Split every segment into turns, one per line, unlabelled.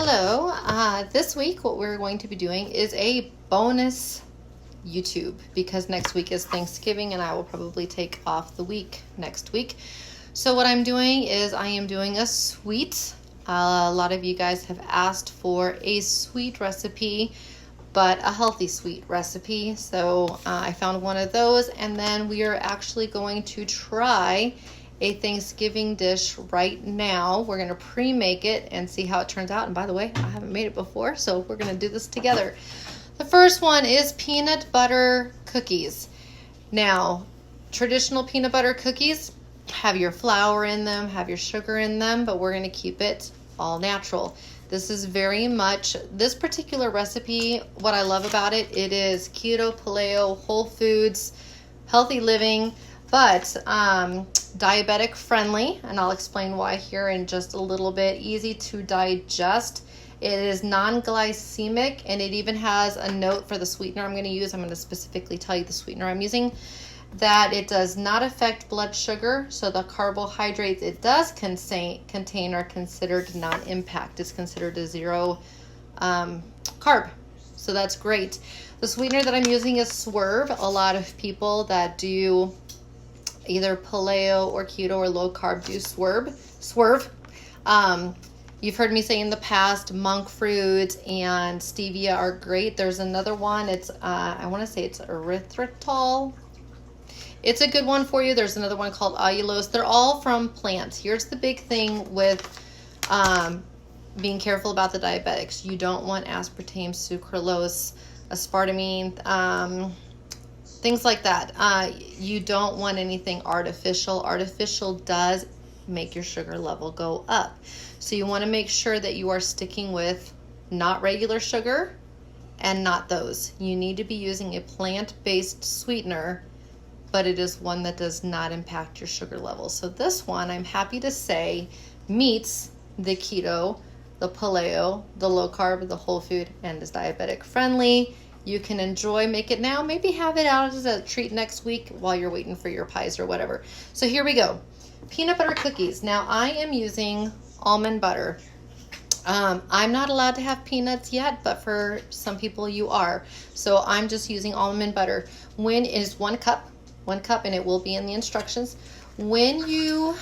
Hello, this week what we're going to be doing is a bonus YouTube because next week is Thanksgiving and I will probably take off the week next week. So what I'm doing is I am doing a sweet. A lot of you guys have asked for a sweet recipe, but a healthy sweet recipe. So I found one of those, and then we are actually going to try a Thanksgiving dish right now. We're gonna pre-make it and see how it turns out. And by the way, I haven't made it before, so we're gonna do this together. The first one is peanut butter cookies. Now, traditional peanut butter cookies have your flour in them, have your sugar in them, but we're gonna keep it all natural. This is very much, this particular recipe, what I love about it, it is keto, paleo, whole foods, healthy living, but diabetic friendly, and I'll explain why here in just a little bit. Easy to digest. It is non-glycemic, and it even has a note for the sweetener I'm going to use. I'm going to specifically tell you the sweetener I'm using, that it does not affect blood sugar, so the carbohydrates it does contain are considered non-impact. It's considered a zero carb, so that's great. The sweetener that I'm using is Swerve. A lot of people that do either paleo or keto or low carb do Swerve. You've heard me say in the past, monk fruit and stevia are great. There's another one. It's I want to say it's erythritol. It's a good one for you. There's another one called allulose. They're all from plants. Here's the big thing with being careful about the diabetics. You don't want aspartame, sucralose, aspartame, things like that. You don't want anything artificial. Artificial does make your sugar level go up. So you want to make sure that you are sticking with not regular sugar and not those. You need to be using a plant-based sweetener, but it is one that does not impact your sugar levels. So this one, I'm happy to say, meets the keto, the paleo, the low carb, the whole food, and is diabetic friendly. You can enjoy, make it now, maybe have it out as a treat next week while you're waiting for your pies or whatever. So here we go. Peanut butter cookies. Now I am using almond butter. I'm not allowed to have peanuts yet, but for some people you are. So I'm just using almond butter. When is 1 cup, and it will be in the instructions. When you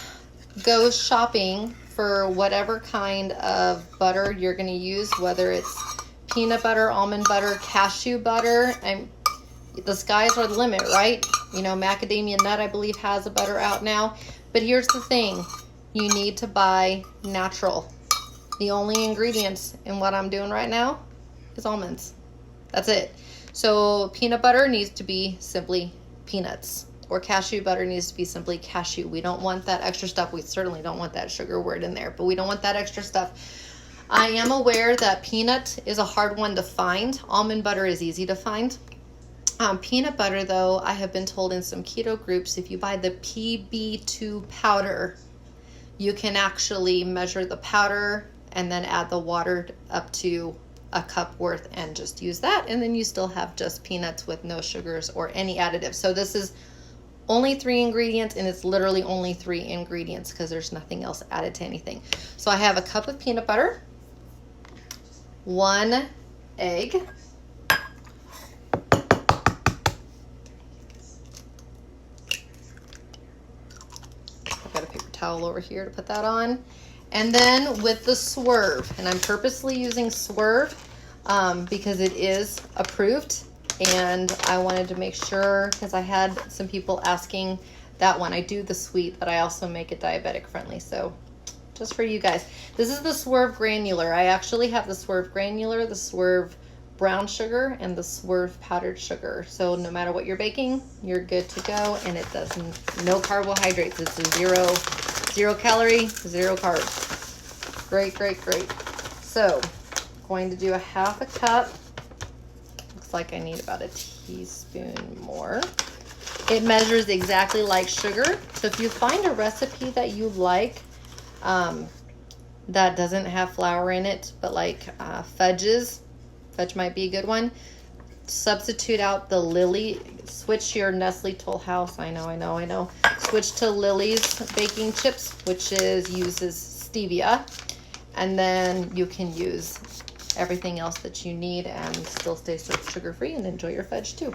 go shopping for whatever kind of butter you're gonna use, whether it's peanut butter, almond butter, cashew butter, and the skies are the limit, right? You know, macadamia nut, I believe, has a butter out now. But here's the thing, you need to buy natural. The only ingredients in what I'm doing right now is almonds. That's it. So peanut butter needs to be simply peanuts, or cashew butter needs to be simply cashew. We don't want that extra stuff. We certainly don't want that sugar word in there, but we don't want that extra stuff. I am aware that peanut is a hard one to find. Almond butter is easy to find. Peanut butter, though, I have been told in some keto groups, if you buy the PB2 powder, you can actually measure the powder and then add the water up to a cup worth and just use that. And then you still have just peanuts with no sugars or any additives. So this is only 3 ingredients, and it's literally only 3 ingredients because there's nothing else added to anything. So I have a cup of peanut butter, 1 egg, I've got a paper towel over here to put that on, and then with the Swerve, and I'm purposely using Swerve because it is approved, and I wanted to make sure, because I had some people asking that one. I do the sweet, but I also make it diabetic friendly, so just for you guys. This is the Swerve granular. I actually have the Swerve granular, the Swerve brown sugar, and the Swerve powdered sugar. So no matter what you're baking, you're good to go, and it doesn't, no carbohydrates. It's a zero calorie, 0 carbs. Great, great, great. So going to do a 1/2 cup. Looks like I need about a teaspoon more. It measures exactly like sugar. So if you find a recipe that you like, that doesn't have flour in it, but like fudge might be a good one. Substitute out the Lily, switch your Nestle Toll House, I know. Switch to Lily's baking chips, which uses stevia. and then you can use everything else that you need and still stay sugar-free and enjoy your fudge too.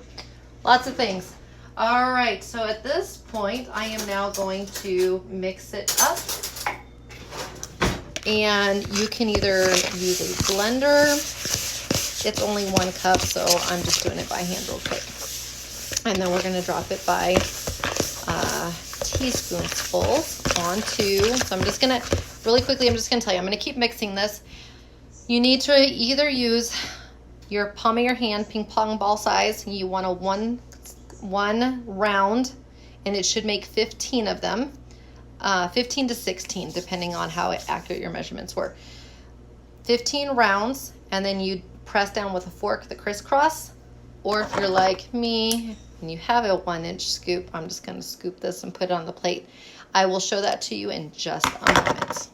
Lots of things. All right, so at this point, I am now going to mix it up. And you can either use a blender. It's only 1 cup, so I'm just doing it by hand real quick. And then we're gonna drop it by teaspoonfuls onto, so I'm just gonna, really quickly, I'm just gonna tell you, I'm gonna keep mixing this. You need to either use your palm of your hand, ping pong ball size. You want a one round, and it should make 15 of them. 15 to 16, depending on how accurate your measurements were. 15 rounds, and then you press down with a fork the crisscross. Or if you're like me and you have a 1-inch scoop, I'm just going to scoop this and put it on the plate. I will show that to you in just a moment.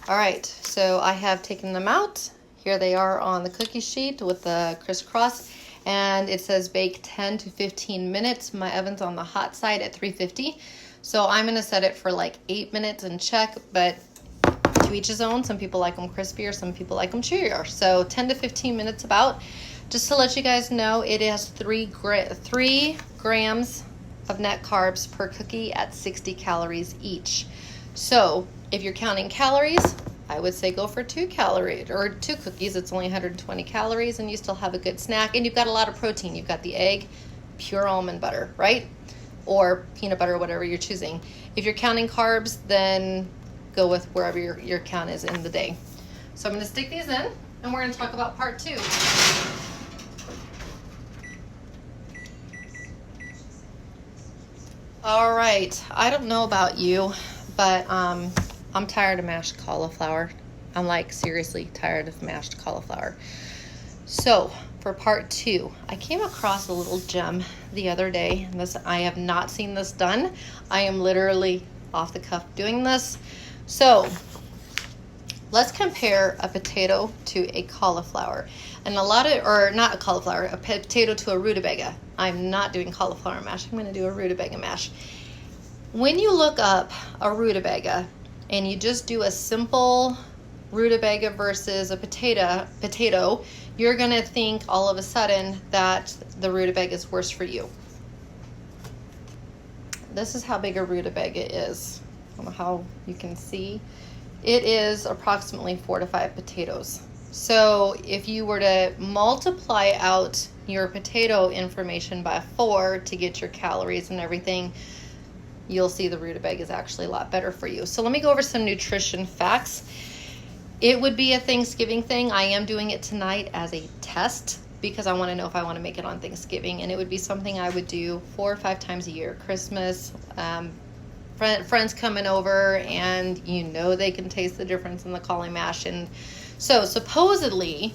All right, so I have taken them out. Here they are on the cookie sheet with the crisscross, and it says bake 10 to 15 minutes. My oven's on the hot side at 350, so I'm gonna set it for like 8 minutes and check, but to each his own. Some people like them crispier, some people like them chewier. So 10 to 15 minutes about. Just to let you guys know, it has 3 grams of net carbs per cookie at 60 calories each. So if you're counting calories, I would say go for 2 cookies. It's only 120 calories, and you still have a good snack, and you've got a lot of protein. You've got the egg, pure almond butter, right? Or peanut butter, whatever you're choosing. If you're counting carbs, then go with wherever your count is in the day. So I'm going to stick these in, and we're going to talk about part 2. All right, I don't know about you, but I'm tired of mashed cauliflower. I'm like seriously tired of mashed cauliflower. So for part 2, I came across a little gem the other day. And this, I have not seen this done. I am literally off the cuff doing this. So let's compare a potato to a cauliflower. And a potato to a rutabaga. I'm not doing cauliflower mash. I'm going to do a rutabaga mash. When you look up a rutabaga and you just do a simple rutabaga versus a potato, you're going to think all of a sudden that the rutabaga is worse for you. This is how big a rutabaga is. I don't know how you can see. It is approximately 4 to 5 potatoes. So if you were to multiply out your potato information by 4 to get your calories and everything, you'll see the rutabaga is actually a lot better for you. So let me go over some nutrition facts. It would be a Thanksgiving thing. I am doing it tonight as a test because I want to know if I want to make it on Thanksgiving. And it would be something I would do 4 or 5 times a year. Christmas, friends coming over, and you know they can taste the difference in the cauli mash. And so supposedly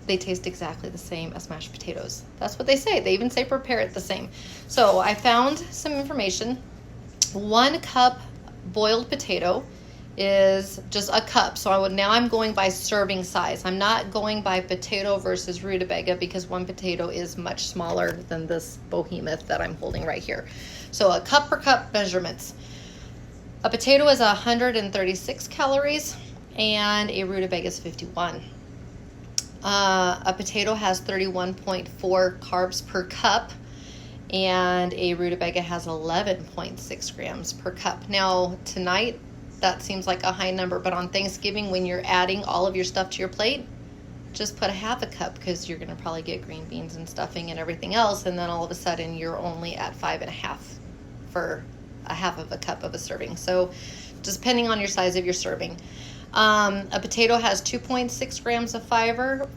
they taste exactly the same as mashed potatoes. That's what they say. They even say prepare it the same. So I found some information. 1 cup boiled potato is just a cup. So now I'm going by serving size. I'm not going by potato versus rutabaga because 1 potato is much smaller than this behemoth that I'm holding right here. So a cup per cup measurements. A potato is 136 calories and a rutabaga is 51. A potato has 31.4 carbs per cup, and a rutabaga has 11.6 grams per cup. Now, tonight, that seems like a high number, but on Thanksgiving, when you're adding all of your stuff to your plate, just put a half a cup because you're going to probably get green beans and stuffing and everything else, and then all of a sudden, you're only at 5.5 for a half of a cup of a serving. So, just depending on your size of your serving. A potato has 2.6 grams of fiber,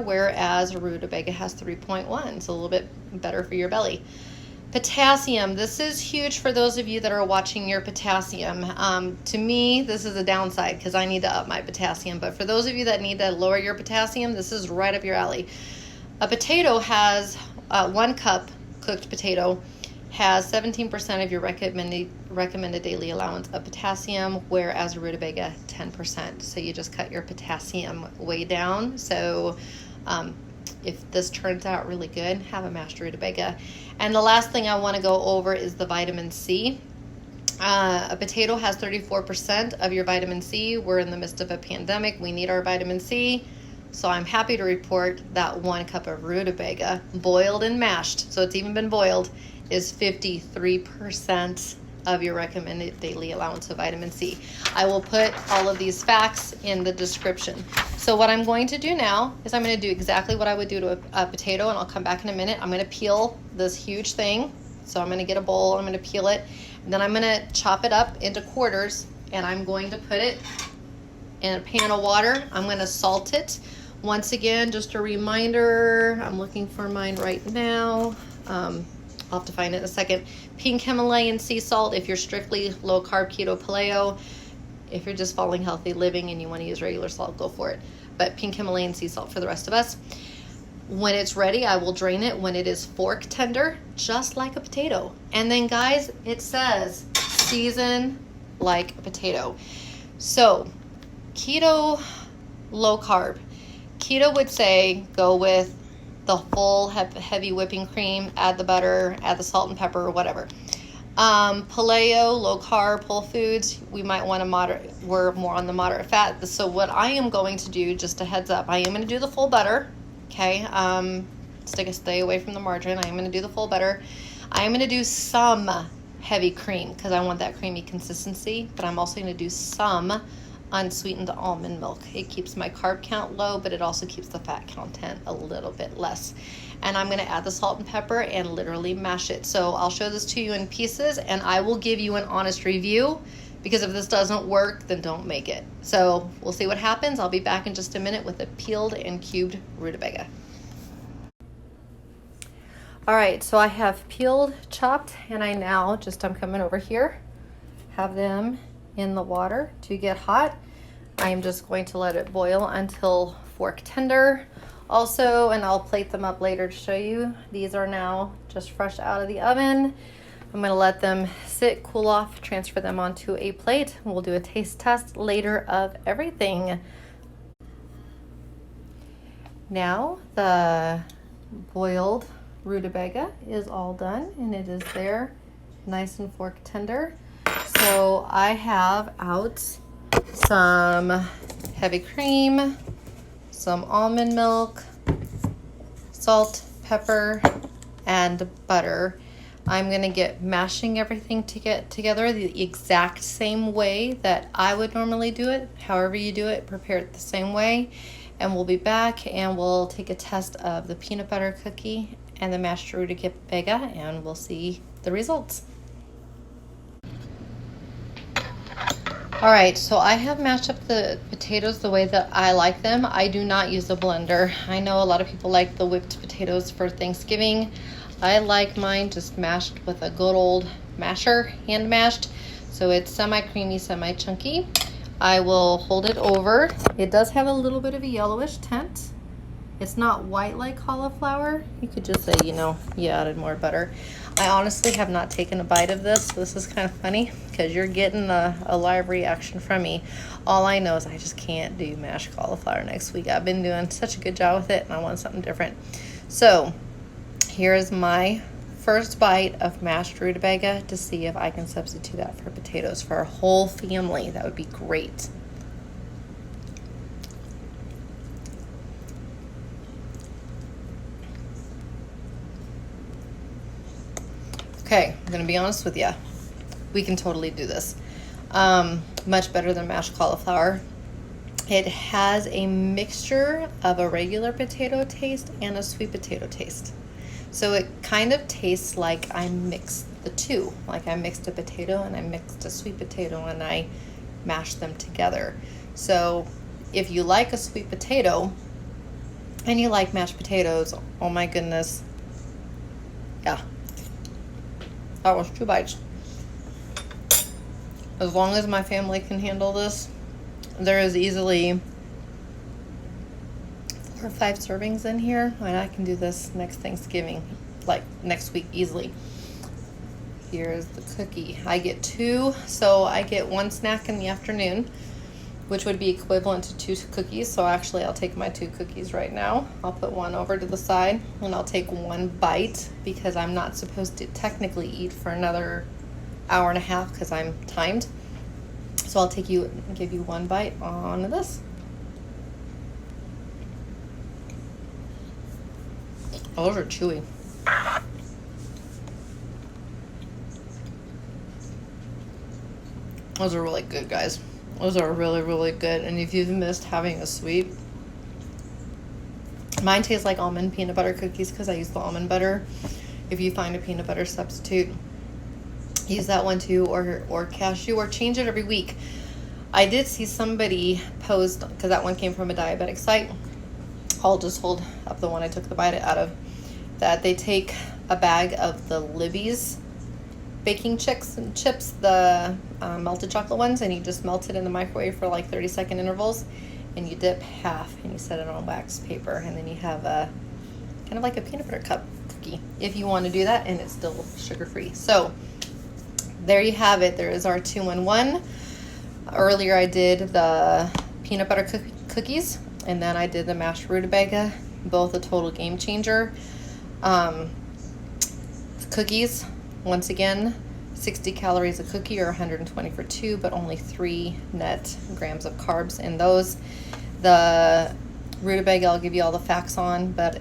whereas a rutabaga has 3.1. It's a little bit better for your belly. Potassium. This is huge for those of you that are watching your potassium. To me, this is a downside because I need to up my potassium. But for those of you that need to lower your potassium, this is right up your alley. A potato has 1 cup cooked potato has 17% of your recommended daily allowance of potassium, whereas a rutabaga 10%. So you just cut your potassium way down. So if this turns out really good, have a mashed rutabaga. And the last thing I want to go over is the vitamin C. A potato has 34% of your vitamin C. We're in the midst of a pandemic. We need our vitamin C. So I'm happy to report that 1 cup of rutabaga, boiled and mashed, so it's even been boiled, is 53% of your recommended daily allowance of vitamin C. I will put all of these facts in the description. So what I'm going to do now is I'm going to do exactly what I would do to a potato, and I'll come back in a minute. I'm going to peel this huge thing. So I'm going to get a bowl, I'm going to peel it, and then I'm going to chop it up into quarters, and I'm going to put it in a pan of water. I'm going to salt it. Once again, just a reminder, I'm looking for mine right now. I'll have to find it in a second. Pink Himalayan sea salt if you're strictly low carb, keto, paleo. If you're just following healthy living and you want to use regular salt, go for it. But pink Himalayan sea salt for the rest of us. When it's ready, I will drain it when it is fork tender, just like a potato. And then guys, it says season like a potato. So keto, low carb. Keto would say go with the full heavy whipping cream, add the butter, add the salt and pepper or whatever. Paleo, low carb, whole foods, we might want to we're more on the moderate fat. So what I am going to do, just a heads up, I am going to do the full butter. Okay, stay away from the margarine. I am going to do the full butter. I am going to do some heavy cream because I want that creamy consistency, but I'm also going to do some unsweetened almond milk. It keeps my carb count low, but it also keeps the fat content a little bit less. And I'm going to add the salt and pepper and literally mash it. So I'll show this to you in pieces, and I will give you an honest review, because if this doesn't work, then don't make it. So we'll see what happens. I'll be back in just a minute with a peeled and cubed rutabaga. All right, so I have peeled, chopped, and I'm coming over here, have them in the water to get hot. I am just going to let it boil until fork tender. Also, and I'll plate them up later to show you, these are now just fresh out of the oven. I'm going to let them sit, cool off, transfer them onto a plate. We'll do a taste test later of everything. Now the boiled rutabaga is all done, and it is there, nice and fork tender. So I have out some heavy cream, some almond milk, salt, pepper, and butter. I'm going to get mashing everything to get together the exact same way that I would normally do it. However you do it, prepare it the same way. And we'll be back and we'll take a test of the peanut butter cookie and the mashed rutabaga, and we'll see the results. All right, so I have mashed up the potatoes the way that I like them. I do not use a blender. I know a lot of people like the whipped potatoes for Thanksgiving. I like mine just mashed with a good old masher, hand mashed. So it's semi-creamy, semi-chunky. I will hold it over. It does have a little bit of a yellowish tint. It's not white like cauliflower. You could just say, you added more butter. I honestly have not taken a bite of this. So this is kind of funny because you're getting a live reaction from me. All I know is I just can't do mashed cauliflower next week. I've been doing such a good job with it, and I want something different. So here is my first bite of mashed rutabaga to see if I can substitute that for potatoes for our whole family. That would be great. Okay, I'm gonna be honest with you. We can totally do this. Much better than mashed cauliflower. It has a mixture of a regular potato taste and a sweet potato taste. So it kind of tastes like I mixed the two. Like I mixed a potato and I mixed a sweet potato and I mashed them together. So if you like a sweet potato and you like mashed potatoes, oh my goodness. Yeah. That was 2 bites. As long as my family can handle this, there is easily 4 or 5 servings in here, and I can do this next Thanksgiving, like next week easily. Here's the cookie. I get 2, so I get 1 snack in the afternoon, which would be equivalent to 2 cookies. So actually I'll take my 2 cookies right now. I'll put one over to the side and I'll take 1 bite because I'm not supposed to technically eat for another hour and a half because I'm timed. So I'll give you one bite on this. Oh, those are chewy. Those are really good, guys. Those are really, really good. And if you've missed having a sweet, mine tastes like almond peanut butter cookies because I use the almond butter. If you find a peanut butter substitute, use that one too, or cashew, or change it every week. I did see somebody post, because that one came from a diabetic site. I'll just hold up the one I took the bite out of, that they take a bag of the Libby's baking chips, the melted chocolate ones, and you just melt it in the microwave for like 30-second intervals, and you dip half and you set it on wax paper, and then you have a kind of like a peanut butter cup cookie if you want to do that, and it's still sugar-free. So there you have it. There is our 2-in-1. Earlier I did the peanut butter cookies, and then I did the mashed rutabaga, both a total game changer. Cookies, once again, 60 calories a cookie, or 120 for 2, but only 3 net grams of carbs in those. The rutabaga I'll give you all the facts on, but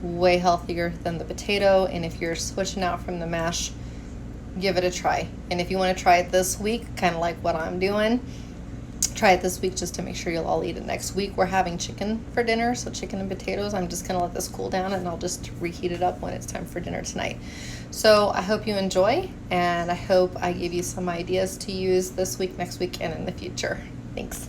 way healthier than the potato. And if you're switching out from the mash, give it a try. And if you want to try it this week, kind of like what I'm doing, try it this week just to make sure you'll all eat it next week. We're having chicken for dinner, so chicken and potatoes. I'm just going to let this cool down, and I'll just reheat it up when it's time for dinner tonight. So I hope you enjoy, and I hope I gave you some ideas to use this week, next week, and in the future. Thanks.